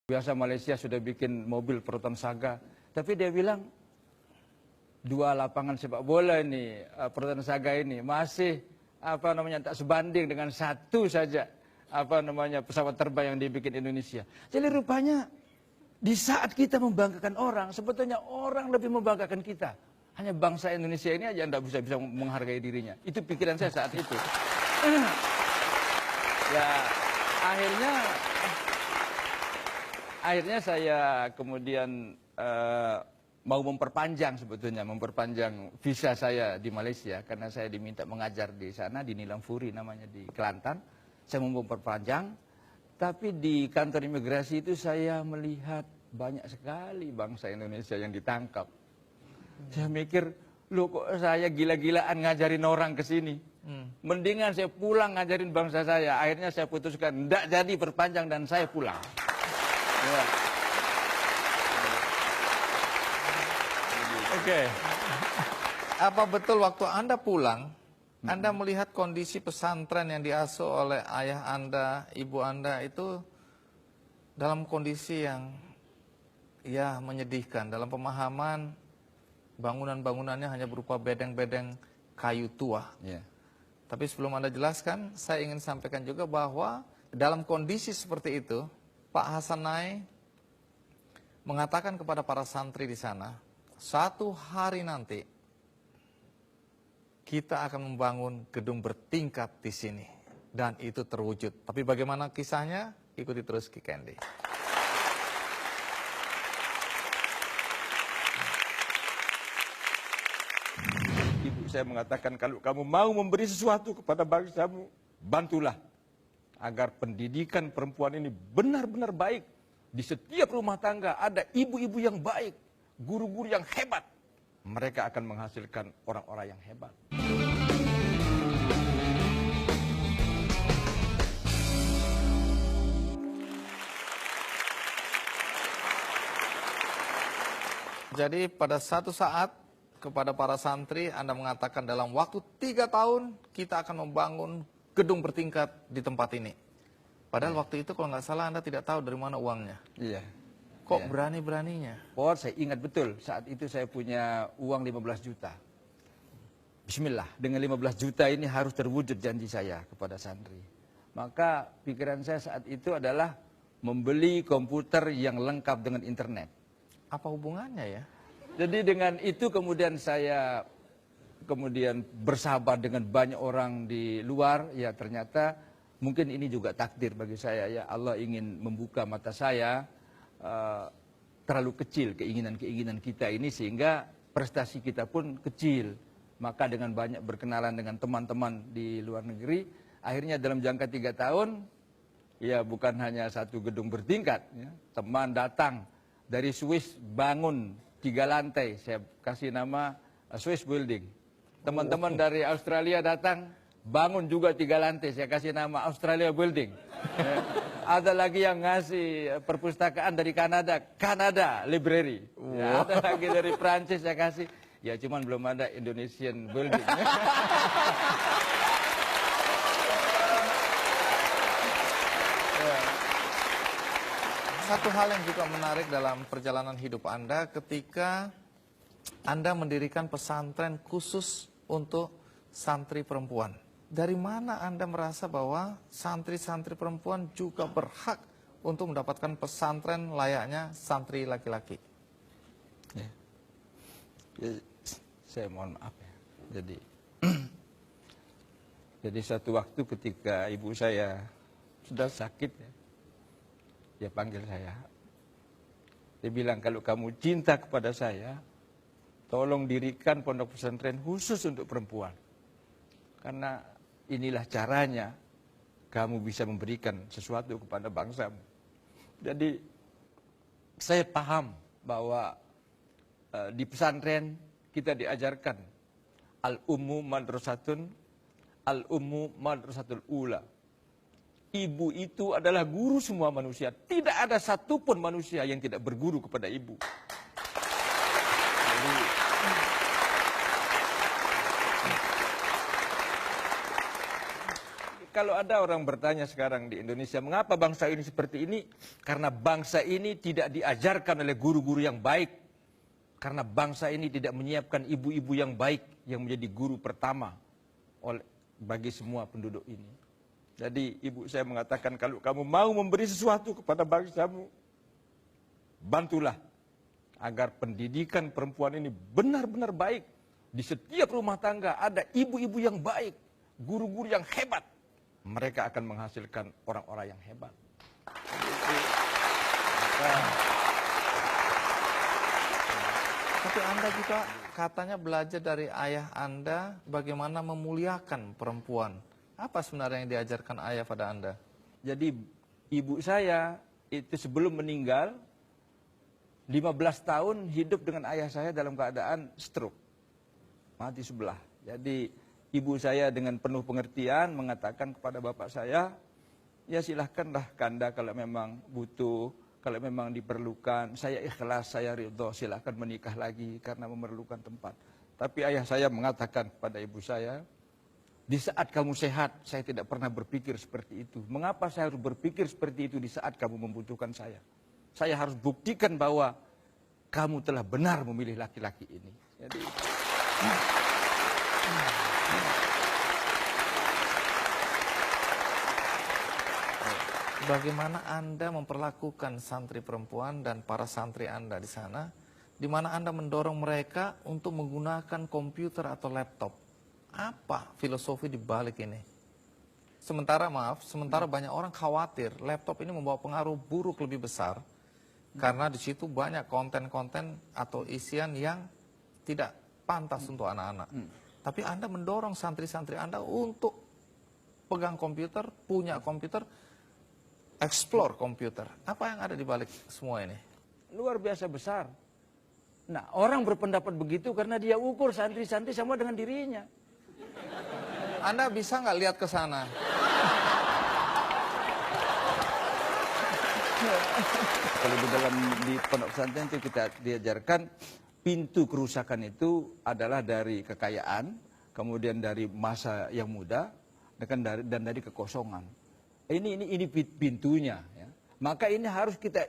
Biasa Malaysia sudah bikin mobil Proton Saga, tapi dia bilang 2 lapangan sepak bola ini, Proton Saga ini masih tak sebanding dengan 1 saja pesawat terbang yang dibikin Indonesia. Jadi rupanya di saat kita membanggakan orang, sebetulnya orang lebih membanggakan kita. Hanya bangsa Indonesia ini aja tidak bisa menghargai dirinya. Itu pikiran saya saat itu. Ya akhirnya saya kemudian mau memperpanjang visa saya di Malaysia karena saya diminta mengajar di sana di Nilamfuri namanya di Kelantan. Saya mau memperpanjang, tapi di kantor imigrasi itu saya melihat banyak sekali bangsa Indonesia yang ditangkap. Saya mikir, loh kok saya gila-gilaan ngajarin orang ke sini. Mendingan saya pulang ngajarin bangsa saya. Akhirnya saya putuskan tidak jadi perpanjang dan saya pulang. Ya. Oke. Apa betul waktu Anda pulang, Anda melihat kondisi pesantren yang diasuh oleh ayah Anda, ibu Anda itu dalam kondisi yang ya menyedihkan, dalam pemahaman bangunan-bangunannya hanya berupa bedeng-bedeng kayu tua. Yeah. Tapi sebelum Anda jelaskan, saya ingin sampaikan juga bahwa dalam kondisi seperti itu, Pak Hasanai mengatakan kepada para santri di sana, suatu hari nanti kita akan membangun gedung bertingkat di sini dan itu terwujud. Tapi bagaimana kisahnya? Ikuti terus Ki Candy. Ibu saya mengatakan kalau kamu mau memberi sesuatu kepada bangsamu, bantulah agar pendidikan perempuan ini benar-benar baik. Di setiap rumah tangga ada ibu-ibu yang baik, guru-guru yang hebat. Mereka akan menghasilkan orang-orang yang hebat. Jadi pada satu saat kepada para santri Anda mengatakan dalam waktu 3 tahun kita akan membangun gedung bertingkat di tempat ini. Padahal waktu itu kalau nggak salah Anda tidak tahu dari mana uangnya. Iya. Kok berani-beraninya? Oh, saya ingat betul. Saat itu saya punya uang 15 juta. Bismillah, dengan 15 juta ini harus terwujud janji saya kepada santri. Maka pikiran saya saat itu adalah membeli komputer yang lengkap dengan internet. Apa hubungannya ya? Jadi dengan itu kemudian saya bersahabat dengan banyak orang di luar. Ya ternyata mungkin ini juga takdir bagi saya. Ya Allah ingin membuka mata saya. Terlalu kecil keinginan-keinginan kita ini sehingga prestasi kita pun kecil. Maka dengan banyak berkenalan dengan teman-teman di luar negeri, akhirnya dalam jangka 3 tahun, ya bukan hanya satu gedung bertingkat, ya, teman datang dari Swiss bangun 3 lantai, saya kasih nama Swiss Building. Teman-teman dari Australia datang bangun juga 3 lantai, saya kasih nama Australia Building. Ya. Ada lagi yang ngasih perpustakaan dari Kanada, Canada Library. Ya, ada lagi dari Prancis saya kasih. Ya cuman belum ada Indonesian Building. Satu hal yang juga menarik dalam perjalanan hidup Anda ketika Anda mendirikan pesantren khusus untuk santri perempuan. Dari mana Anda merasa bahwa santri-santri perempuan juga berhak untuk mendapatkan pesantren layaknya santri laki-laki? Ya. Saya mohon maaf ya. Jadi satu waktu ketika ibu saya sudah sakit ya, dia panggil saya. Dia bilang kalau kamu cinta kepada saya, tolong dirikan pondok pesantren khusus untuk perempuan. Karena inilah caranya kamu bisa memberikan sesuatu kepada bangsamu. Jadi saya paham bahwa di pesantren kita diajarkan al-ummu madrasatun, al-ummu madrasatul ula. Ibu itu adalah guru semua manusia. Tidak ada satupun manusia yang tidak berguru kepada ibu. Jadi, kalau ada orang bertanya sekarang di Indonesia, mengapa bangsa ini seperti ini? Karena bangsa ini tidak diajarkan oleh guru-guru yang baik. Karena bangsa ini tidak menyiapkan ibu-ibu yang baik yang menjadi guru pertama bagi semua penduduk ini. Jadi ibu saya mengatakan, kalau kamu mau memberi sesuatu kepada bangsamu, bantulah agar pendidikan perempuan ini benar-benar baik. Di setiap rumah tangga ada ibu-ibu yang baik, guru-guru yang hebat. Mereka akan menghasilkan orang-orang yang hebat. Tapi Anda juga katanya belajar dari ayah Anda bagaimana memuliakan perempuan. Apa sebenarnya yang diajarkan ayah pada Anda? Jadi ibu saya itu sebelum meninggal 15 tahun hidup dengan ayah saya dalam keadaan stroke. Mati sebelah. Jadi ibu saya dengan penuh pengertian mengatakan kepada bapak saya, ya silahkanlah Kanda kalau memang butuh, kalau memang diperlukan, saya ikhlas, saya ridho, silahkan menikah lagi karena memerlukan tempat. Tapi ayah saya mengatakan kepada ibu saya, di saat kamu sehat, saya tidak pernah berpikir seperti itu. Mengapa saya harus berpikir seperti itu di saat kamu membutuhkan saya? Saya harus buktikan bahwa kamu telah benar memilih laki-laki ini. Jadi, bagaimana Anda memperlakukan santri perempuan dan para santri Anda di sana, di mana Anda mendorong mereka untuk menggunakan komputer atau laptop? Apa filosofi di balik ini? Sementara banyak orang khawatir laptop ini membawa pengaruh buruk lebih besar, karena di situ banyak konten-konten atau isian yang tidak pantas untuk anak-anak. Tapi Anda mendorong santri-santri Anda untuk pegang komputer, punya komputer, explore komputer. Apa yang ada di balik semua ini? luar biasa besar. Nah, orang berpendapat begitu karena dia ukur santri-santri sama dengan dirinya. Anda bisa nggak lihat ke sana? Kalau di pondok pesantren itu kita diajarkan pintu kerusakan itu adalah dari kekayaan, kemudian dari masa yang muda, dan dari kekosongan. Ini pintunya. Ya. Maka ini harus kita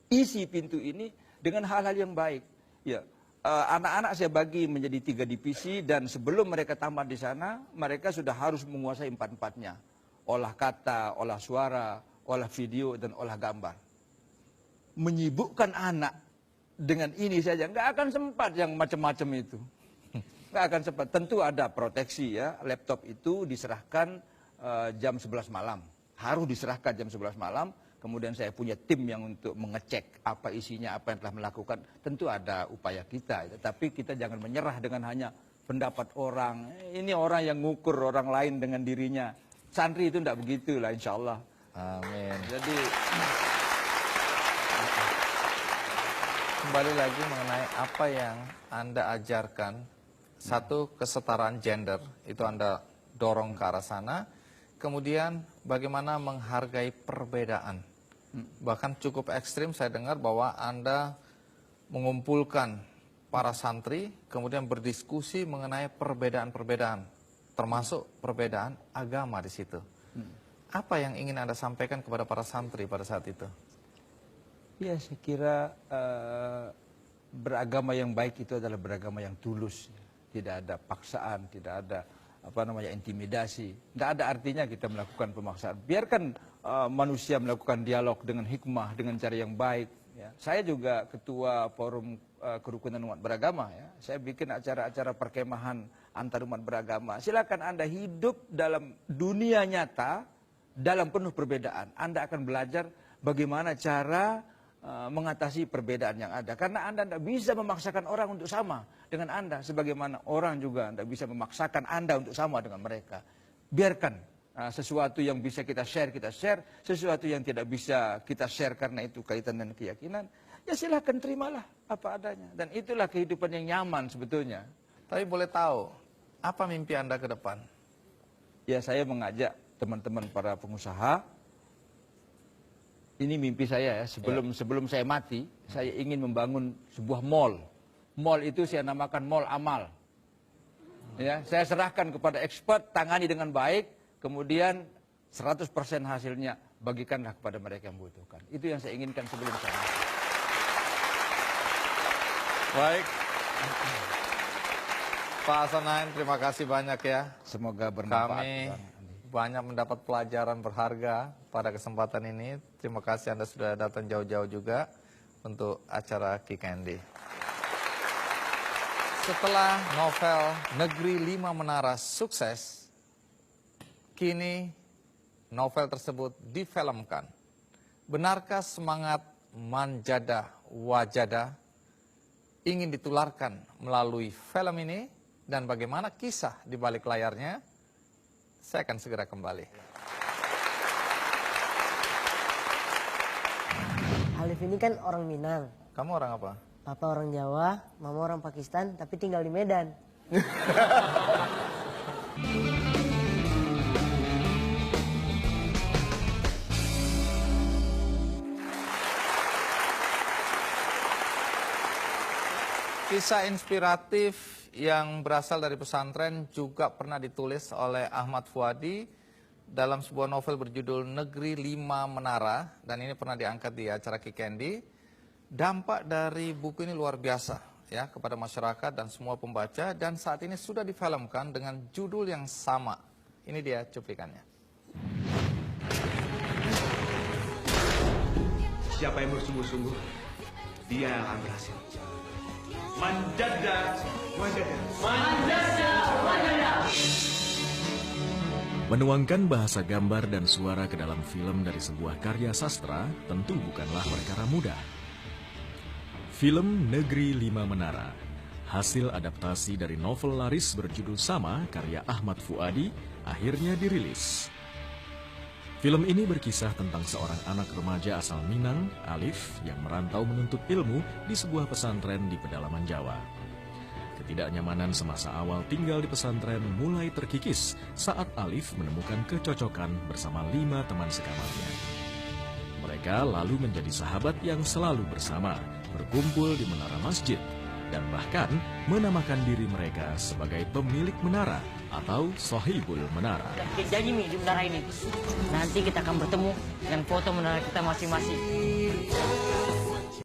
isi pintu ini dengan hal-hal yang baik. Ya, anak-anak saya bagi menjadi 3 divisi dan sebelum mereka tamat di sana, mereka sudah harus menguasai 4-empatnya. Olah kata, olah suara, olah video, dan olah gambar. Menyibukkan anak dengan ini saja, nggak akan sempat yang macam-macam itu. Nggak akan sempat. Tentu ada proteksi ya, laptop itu diserahkan jam 11 malam. Harus diserahkan jam 11 malam. Kemudian saya punya tim yang untuk mengecek apa isinya, apa yang telah melakukan. Tentu ada upaya kita, tapi kita jangan menyerah dengan hanya pendapat orang. Ini orang yang ngukur orang lain dengan dirinya. Santri itu tidak begitu lah, insya Allah. Amin. Jadi kembali lagi mengenai apa yang Anda ajarkan. Satu, kesetaraan gender, itu Anda dorong ke arah sana. Kemudian bagaimana menghargai perbedaan. Bahkan cukup ekstrim saya dengar bahwa Anda mengumpulkan para santri, kemudian berdiskusi mengenai perbedaan-perbedaan, termasuk perbedaan agama di situ. Apa yang ingin Anda sampaikan kepada para santri pada saat itu? ya, saya kira beragama yang baik itu adalah beragama yang tulus. Tidak ada paksaan, tidak ada intimidasi. Tidak ada artinya kita melakukan pemaksaan. Biarkan manusia melakukan dialog dengan hikmah, dengan cara yang baik. Ya. Saya juga ketua forum kerukunan umat beragama. Ya. Saya bikin acara-acara perkemahan antar umat beragama. Silakan Anda hidup dalam dunia nyata, dalam penuh perbedaan. Anda akan belajar bagaimana cara mengatasi perbedaan yang ada. Karena Anda tidak bisa memaksakan orang untuk sama dengan Anda. Sebagaimana orang juga tidak bisa memaksakan Anda untuk sama dengan mereka. Biarkan sesuatu yang bisa kita share. Sesuatu yang tidak bisa kita share karena itu kaitan dengan keyakinan. Ya silahkan terimalah apa adanya. Dan itulah kehidupan yang nyaman sebetulnya. Tapi boleh tahu, apa mimpi Anda ke depan? Ya, saya mengajak teman-teman para pengusaha. Ini mimpi saya ya, sebelum saya mati, saya ingin membangun sebuah mall. Mall itu saya namakan mall amal. Ya, saya serahkan kepada expert, tangani dengan baik, kemudian 100% hasilnya bagikanlah kepada mereka yang membutuhkan. Itu yang saya inginkan sebelum saya mati. Baik. Pak Hasanain, terima kasih banyak ya. Semoga bermanfaat. Kami Bang Andi. banyak mendapat pelajaran berharga pada kesempatan ini. Terima kasih Anda sudah datang jauh-jauh juga untuk acara Kick Andy. Setelah novel Negeri Lima Menara sukses, kini novel tersebut difilmkan. Benarkah semangat manjada wajada ingin ditularkan melalui film ini? Dan bagaimana kisah di balik layarnya? Saya akan segera kembali. Alif ini kan orang Minang. Kamu orang apa? Papa orang Jawa, mama orang Pakistan, tapi tinggal di Medan. Kisah inspiratif yang berasal dari pesantren juga pernah ditulis oleh Ahmad Fuadi dalam sebuah novel berjudul Negeri Lima Menara, dan ini pernah diangkat di acara Kick Andy. Dampak dari buku ini luar biasa ya kepada masyarakat dan semua pembaca, dan saat ini sudah difilmkan dengan judul yang sama. Ini dia cuplikannya. Siapa yang bersungguh-sungguh, dia yang akan berhasil. Manjada, manjada, manjada, manjada. Menuangkan bahasa gambar dan suara ke dalam film dari sebuah karya sastra tentu bukanlah perkara mudah. Film Negeri Lima Menara, hasil adaptasi dari novel laris berjudul sama karya Ahmad Fuadi, akhirnya dirilis. Film ini berkisah tentang seorang anak remaja asal Minang, Alif, yang merantau menuntut ilmu di sebuah pesantren di pedalaman Jawa. Ketidaknyamanan semasa awal tinggal di pesantren mulai terkikis saat Alif menemukan kecocokan bersama 5 teman sekamarnya. Mereka lalu menjadi sahabat yang selalu bersama, berkumpul di menara masjid, dan bahkan menamakan diri mereka sebagai pemilik menara atau Sohibul Menara. Jadi Mi, di menara ini, nanti kita akan bertemu dengan foto menara kita masing-masing.